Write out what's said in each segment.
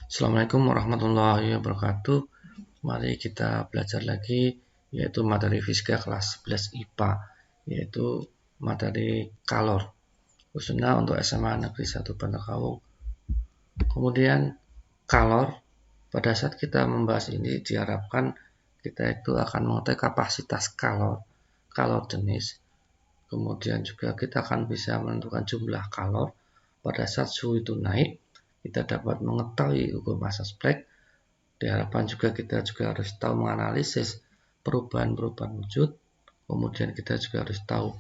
Assalamualaikum warahmatullahi wabarakatuh. Mari kita belajar lagi yaitu materi fisika kelas 11 IPA, yaitu materi kalor, khususnya untuk SMA Negeri 1 Bantar Kaung. Kemudian kalor, pada saat kita membahas ini diharapkan kita itu akan mengetahui kapasitas kalor jenis. Kemudian juga kita akan bisa menentukan jumlah kalor pada saat suhu itu naik. Kita dapat mengetahui ukur massa Planck. Diharapkan juga kita juga harus tahu menganalisis perubahan-perubahan wujud. Kemudian kita juga harus tahu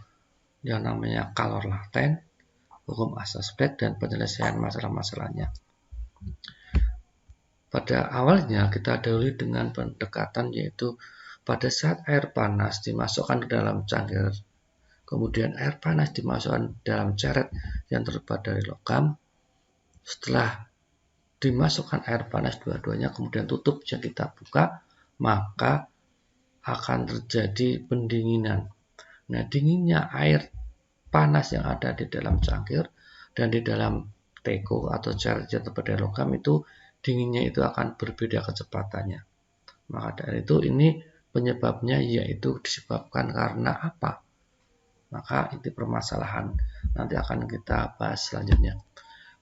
yang namanya kalor laten, hukum asas Planck, dan penyelesaian masalah-masalahnya. Pada awalnya kita dahului dengan pendekatan yaitu pada saat air panas dimasukkan ke dalam cangkir, kemudian air panas dimasukkan dalam ceret yang terbuat dari logam. Setelah dimasukkan air panas dua-duanya, kemudian tutup yang kita buka, maka akan terjadi pendinginan. Nah, dinginnya air panas yang ada di dalam cangkir dan di dalam teko atau ceret yang terbuat dari logam itu dinginnya itu akan berbeda kecepatannya. Maka dari itu ini penyebabnya yaitu disebabkan karena apa? Maka itu permasalahan nanti akan kita bahas selanjutnya.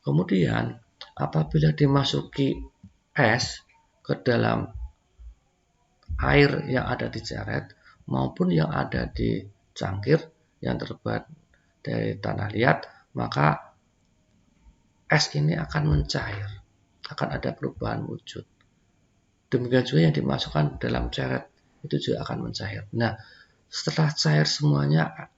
Kemudian apabila dimasuki es ke dalam air yang ada di ceret maupun yang ada di cangkir yang terbuat dari tanah liat, maka es ini akan mencair, akan ada perubahan wujud. Demikian juga yang dimasukkan dalam ceret itu juga akan mencair. Nah, setelah cair semuanya,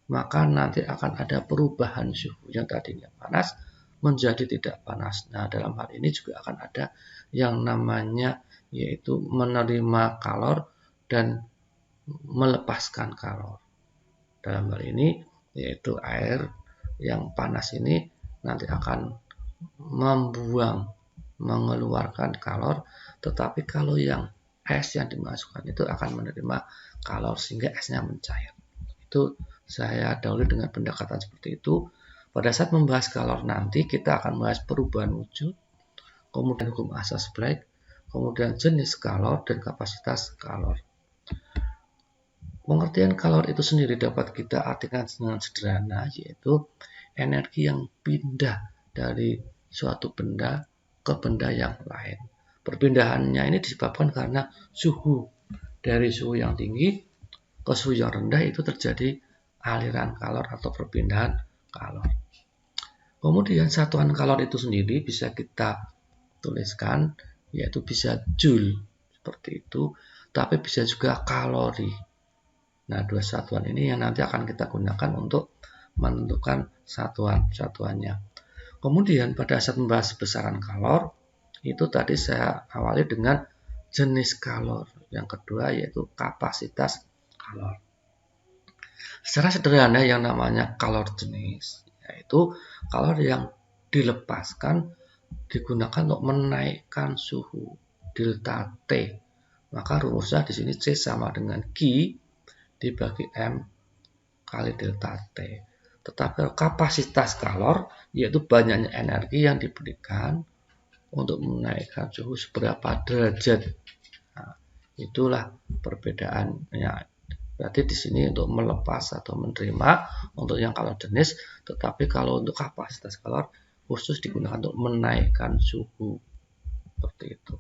maka nanti akan ada perubahan suhu yang tadinya panas menjadi tidak panas. Nah, dalam hal ini juga akan ada yang namanya yaitu menerima kalor dan melepaskan kalor. Dalam hal ini yaitu air yang panas ini nanti akan mengeluarkan kalor, tetapi kalau yang es yang dimasukkan itu akan menerima kalor sehingga esnya mencair. Itu saya dahulu dengan pendekatan seperti itu. Pada saat membahas kalor nanti kita akan membahas perubahan wujud, kemudian hukum asas Planck, kemudian jenis kalor dan kapasitas kalor. Pengertian kalor itu sendiri dapat kita artikan dengan sederhana, yaitu energi yang pindah dari suatu benda ke benda yang lain. Perpindahannya ini disebabkan karena suhu dari suhu yang tinggi ke suhu yang rendah itu terjadi aliran kalor atau perpindahan kalor. Kemudian satuan kalor itu sendiri bisa kita tuliskan yaitu bisa joule seperti itu, tapi bisa juga kalori. Nah, dua satuan ini yang nanti akan kita gunakan untuk menentukan satuan-satuannya. Kemudian pada saat membahas besaran kalor, itu tadi saya awali dengan jenis kalor. Yang kedua yaitu kapasitas kalor. Secara sederhana yang namanya kalor jenis, yaitu kalor yang dilepaskan digunakan untuk menaikkan suhu delta T. Maka rumusnya di sini C sama dengan Q dibagi M kali delta T. Tetapi kapasitas kalor yaitu banyaknya energi yang diberikan untuk menaikkan suhu seberapa derajat. Nah, itulah perbedaannya. Berarti di sini untuk melepas atau menerima untuk yang kalor jenis, tetapi kalau untuk kapasitas kalor khusus digunakan untuk menaikkan suhu. Seperti itu.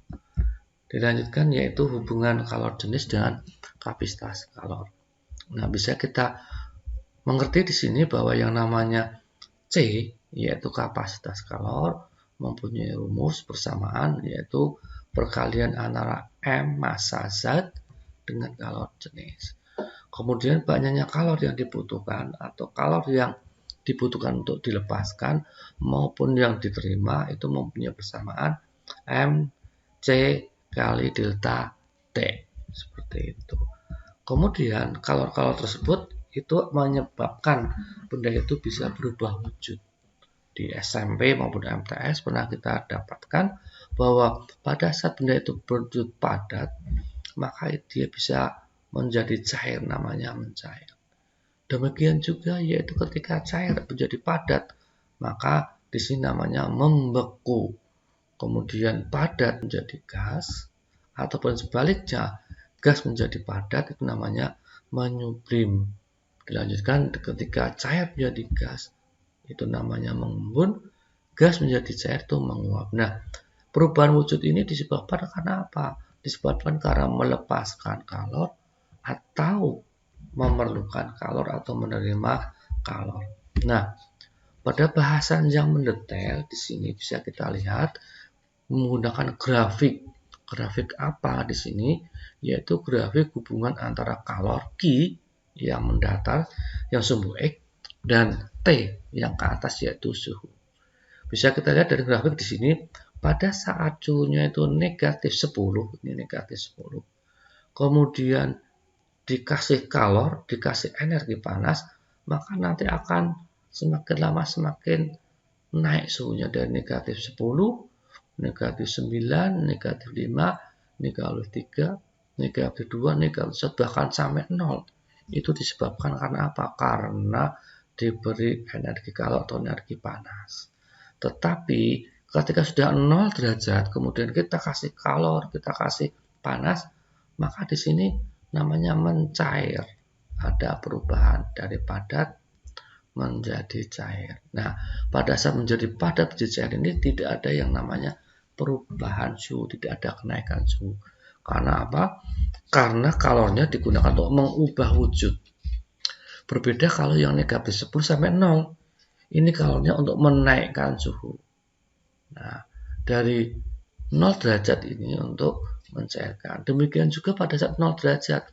Dilanjutkan yaitu hubungan kalor jenis dengan kapasitas kalor. Nah, bisa kita mengerti di sini bahwa yang namanya C yaitu kapasitas kalor mempunyai rumus bersamaan yaitu perkalian antara M massa zat dengan kalor jenis. Kemudian banyaknya kalor yang dibutuhkan atau kalor yang dibutuhkan untuk dilepaskan maupun yang diterima itu mempunyai persamaan M C kali delta T. Seperti itu. Kemudian kalor-kalor tersebut itu menyebabkan benda itu bisa berubah wujud. Di SMP maupun MTS pernah kita dapatkan bahwa pada saat benda itu berwujud padat, maka dia bisa menjadi cair, namanya mencair. Demikian juga yaitu ketika cair menjadi padat, maka di sini namanya membeku. kemudian padat menjadi gas, ataupun sebaliknya gas menjadi padat, itu namanya menyublim. Dilanjutkan ketika cair menjadi gas, itu namanya mengembun, gas menjadi cair itu menguap. Nah, perubahan wujud ini disebabkan karena apa? Disebabkan karena melepaskan kalor atau memerlukan kalor atau menerima kalor. Nah, pada bahasan yang mendetail di sini bisa kita lihat menggunakan grafik. Grafik apa di sini? Yaitu grafik hubungan antara kalor Q yang mendatar, yang sumbu X, dan T yang ke atas yaitu suhu. Bisa kita lihat dari grafik di sini, pada saat suhunya itu negatif 10, ini negatif 10, kemudian dikasih kalor, dikasih energi panas, maka nanti akan semakin lama semakin naik suhunya dari negatif 10, negatif 9, negatif 5, negatif 3, negatif 2, negatif 1, bahkan sampai 0. Itu disebabkan karena apa? Karena diberi energi kalor atau energi panas. Tetapi ketika sudah 0 derajat, kemudian kita kasih kalor, kita kasih panas, maka di sini namanya mencair. Ada perubahan dari padat menjadi cair. Nah, pada saat menjadi padat menjadi cair ini tidak ada yang namanya perubahan suhu, tidak ada kenaikan suhu. Karena apa? Karena kalornya digunakan untuk mengubah wujud. Berbeda kalau yang negatif 10 sampai 0. Ini kalornya untuk menaikkan suhu. Nah, dari 0 derajat ini untuk mencairkan. Demikian juga pada saat 0 derajat.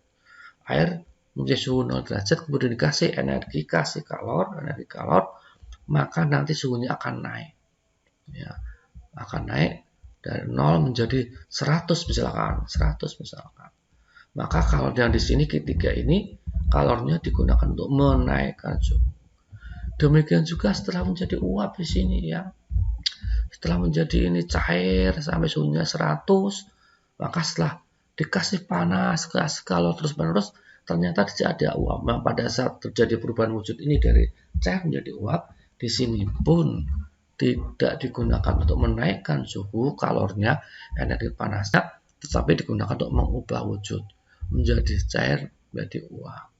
Air menjadi suhu 0 derajat, kemudian dikasih energi, kasih kalor, energi kalor, maka nanti suhunya akan naik. Ya, akan naik dari 0 menjadi 100 misalkan, 100 misalkan. Maka kalor yang di sini ketiga ini kalornya digunakan untuk menaikkan suhu. Demikian juga setelah menjadi uap di sini ya. Setelah menjadi ini cair sampai suhunya 100, maka setelah dikasih panas, kasih kalor terus-menerus, ternyata tidak ada uap. Nah, pada saat terjadi perubahan wujud ini dari cair menjadi uap, di sini pun tidak digunakan untuk menaikkan suhu kalornya, energi panasnya, tetapi digunakan untuk mengubah wujud menjadi cair menjadi uap.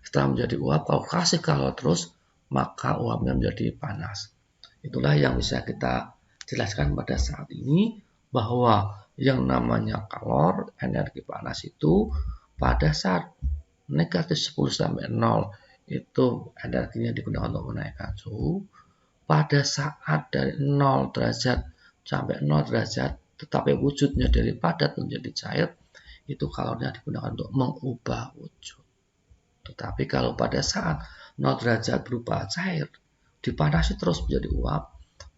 Setelah menjadi uap, kalau kasih kalor terus, maka uapnya menjadi panas. Itulah yang bisa kita jelaskan pada saat ini, bahwa yang namanya kalor, energi panas itu pada saat negatif 10 sampai 0 itu energinya digunakan untuk menaikkan suhu. Pada saat dari 0 derajat sampai 0 derajat tetapi wujudnya dari padat menjadi cair, itu kalornya digunakan untuk mengubah wujud. Tetapi kalau pada saat 0 derajat berupa cair, dipanasi terus menjadi uap,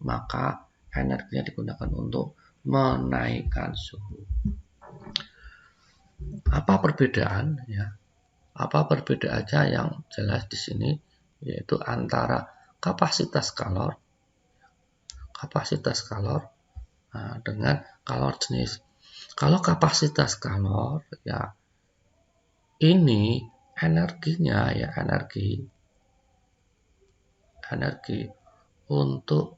maka energinya digunakan untuk menaikkan suhu. Apa perbedaan ya? Apa perbedaannya yang jelas di sini? Yaitu antara kapasitas kalor dengan kalor jenis. Kalau kapasitas kalor ya ini energinya ya energi untuk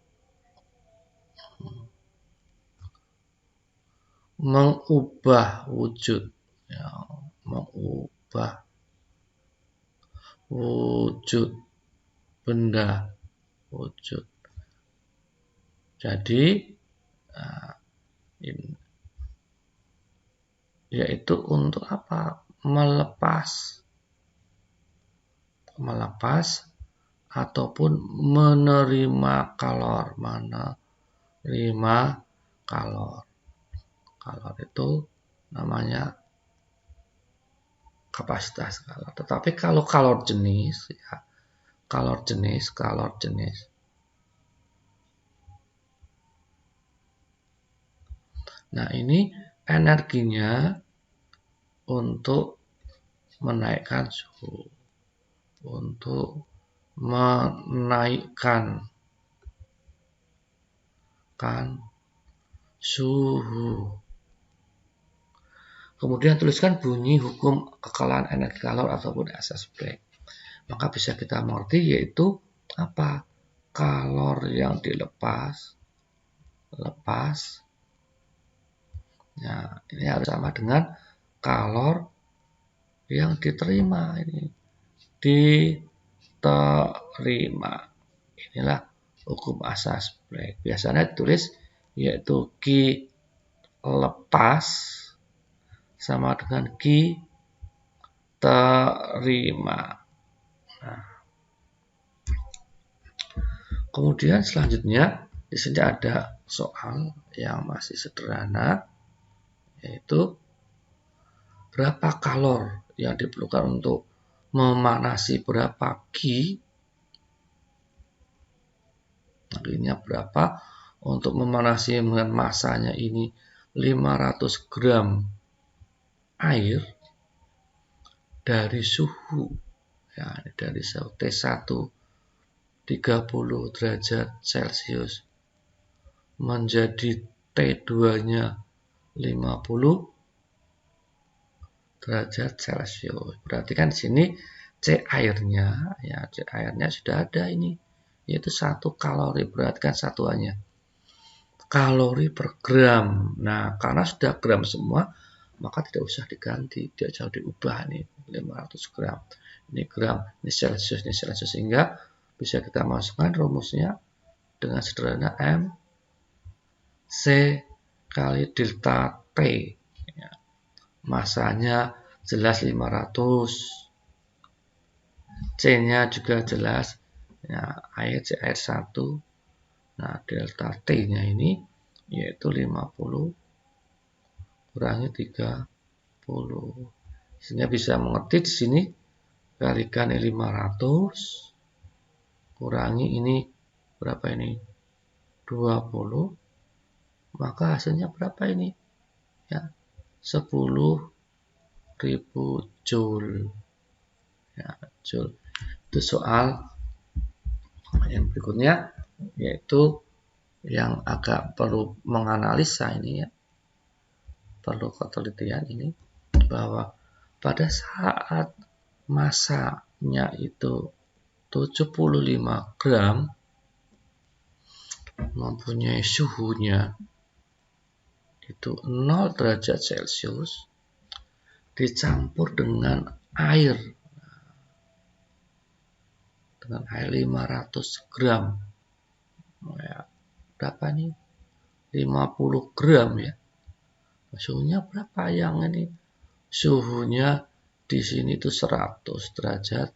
mengubah wujud ya, mengubah wujud benda, wujud. Jadi ini yaitu untuk apa? Melepas ataupun menerima kalor. Kalor itu namanya kapasitas kalor. Tetapi kalau kalor jenis ya, kalor jenis. Nah, ini energinya untuk menaikkan suhu, untuk menaikkan suhu. Kemudian tuliskan bunyi hukum kekalahan energi kalor ataupun asas Planck. Maka bisa kita mengerti yaitu apa? Kalor yang dilepas lepas. Nah, ini harus sama dengan kalor yang diterima ini. Diterima. Inilah hukum asas Planck. Biasanya ditulis yaitu Q lepas sama dengan Q terima. Nah, kemudian selanjutnya di sini ada soal yang masih sederhana, yaitu berapa kalor yang diperlukan untuk memanasi berapa Q. Akhirnya berapa untuk memanasi dengan masanya ini 500 gram air dari suhu, ya, dari suhu T1 30 derajat Celcius menjadi T2-nya 50 derajat Celcius. Berarti kan di sini C airnya, ya C airnya sudah ada ini, yaitu 1 kalori. Berarti kan satuannya kalori per gram. Nah, karena sudah gram semua, maka tidak usah diganti, tidak jauh diubah nih 500 gram. Ini gram, ini Celcius, sehingga bisa kita masukkan rumusnya dengan sederhana M C kali delta T. Ya. Masanya jelas 500. C-nya juga jelas. Ya, air C air 1. Nah, delta T-nya ini yaitu 50 kurangi 30. Sehingga bisa mengerti di sini kalikan 500 kurangi ini berapa ini? 20. Maka hasilnya berapa ini? Ya, 10.000 joule. Ya, joule. Itu soal yang berikutnya, yaitu yang agak perlu menganalisa ini ya. Perlu ketelitian ini, bahwa pada saat masanya itu 75 gram mempunyai suhunya itu 0 derajat Celcius dicampur dengan air 500 gram. Ya, berapa nih? 50 gram ya. Suhunya berapa yang ini? Suhunya di sini itu 100 derajat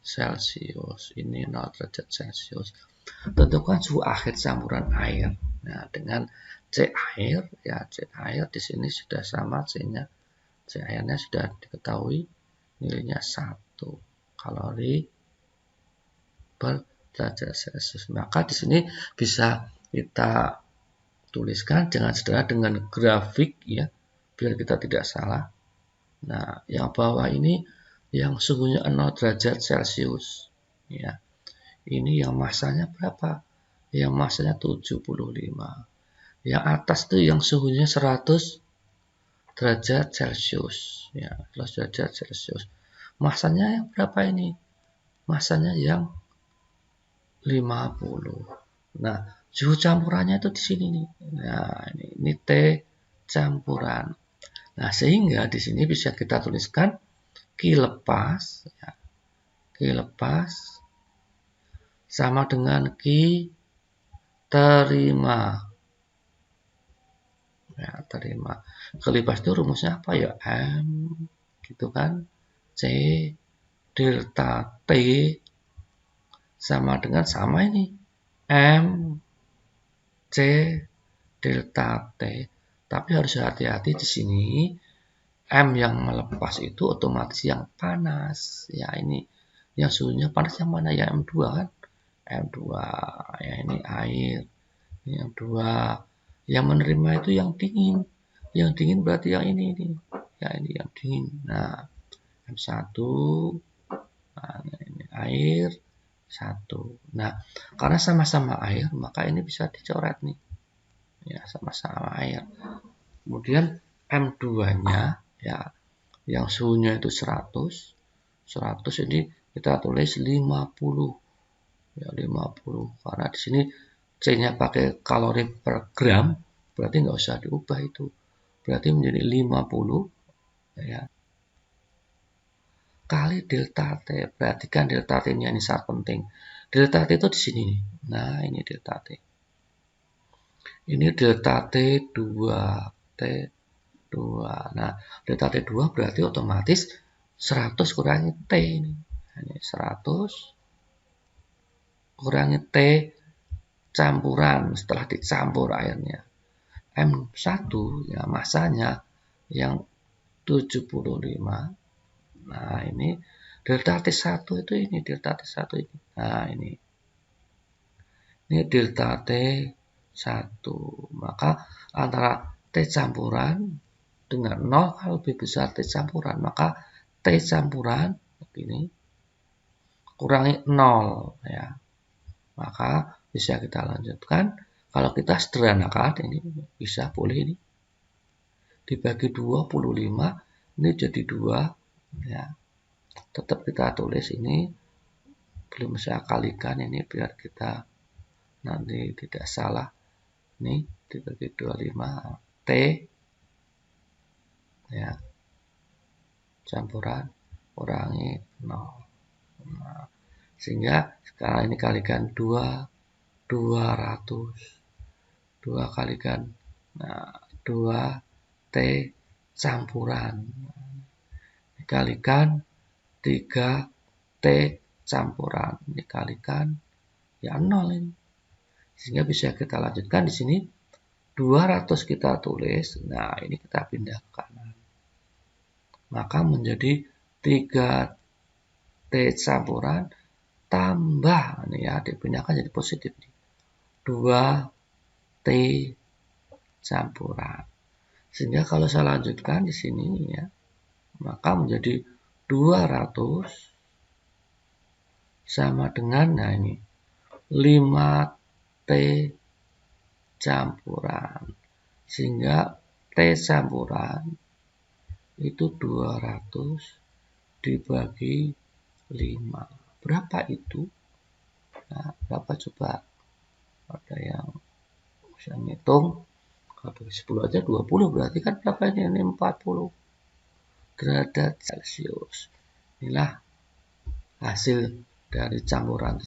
Celcius. Ini 0 derajat Celcius. Tentukan suhu akhir campuran air. Nah, dengan C air, ya C air di sini sudah sama C-nya. C airnya sudah diketahui nilainya 1 kalori per derajat Celcius. Maka di sini bisa kita tuliskan dengan sederhana dengan grafik ya, biar kita tidak salah. Nah, yang bawah ini yang suhunya 0 derajat Celcius. Ya. Ini yang masanya berapa? Yang masanya 75. Yang atas itu yang suhunya 100 derajat Celcius. Ya, 100 derajat Celcius. Masanya yang berapa ini? Masanya yang 50. Nah, suhu campurannya itu di sini nih. Nah, ini T campuran. Nah, sehingga di sini bisa kita tuliskan Q lepas, ya. Q lepas sama dengan Q terima. Ya, terima. Q lepas itu rumusnya apa ya? M gitu kan. C delta T sama dengan sama ini. M C delta T. Tapi harus hati-hati di sini. M yang melepas itu otomatis yang panas. Ya, ini yang suhunya panas yang mana ya? M2 kan? M2. Ya, ini air. Ini yang 2. Yang menerima itu yang dingin. Yang dingin berarti yang ini. Ya, ini yang dingin. Nah, M1. Nah, ini air 1. Nah, karena sama-sama air, maka ini bisa dicoret nih. Ya, sama-sama air. Kemudian M2-nya ya, yang suhunya itu 100. 100 ini kita tulis 50. Ya, 50 karena di sini C-nya pakai kalori per gram, berarti nggak usah diubah itu. Berarti menjadi 50 ya, kali delta T. Perhatikan delta T-nya ini sangat penting. Delta T itu di sini nih. Nah, ini delta T. Ini delta T 2, T 2. Nah, delta T 2 berarti otomatis 100 kurangi T ini. Ini 100 kurangi T campuran setelah dicampur airnya. M1 ya masanya yang 75. Nah, ini delta T1 itu ini delta T1 ini. Nah, ini delta T1. Maka antara T campuran dengan 0 kalau lebih besar T campuran, maka T campuran begini kurangi 0 ya. Maka bisa kita lanjutkan. Kalau kita sederhanakan ini bisa boleh ini dibagi 25 ini jadi 2 ya. Tetap kita tulis ini, belum saya kalikan ini biar kita nanti tidak salah. Ini dibagi 25 T ya campuran kurangi 0. Nah, sehingga sekarang ini kalikan 200 kalikan 2 T campuran dikalikan 3 T campuran dikalikan ya 0 ini. Sehingga bisa kita lanjutkan di sini 200 kita tulis. Nah, ini kita pindah ke kanan. Maka menjadi 3 T campuran tambah ini ya, dipindahkan jadi positif. 2 T campuran. Sehingga kalau saya lanjutkan di sini ya, maka menjadi 200 sama dengan nah ini 5 T campuran. Sehingga T campuran itu 200 dibagi 5. Berapa itu? Nah, berapa coba? Ada yang bisa ngitung. Kalau bagi 10 aja 20 berarti kan berapa ini? 40 derajat Celcius. Inilah hasil dari campuran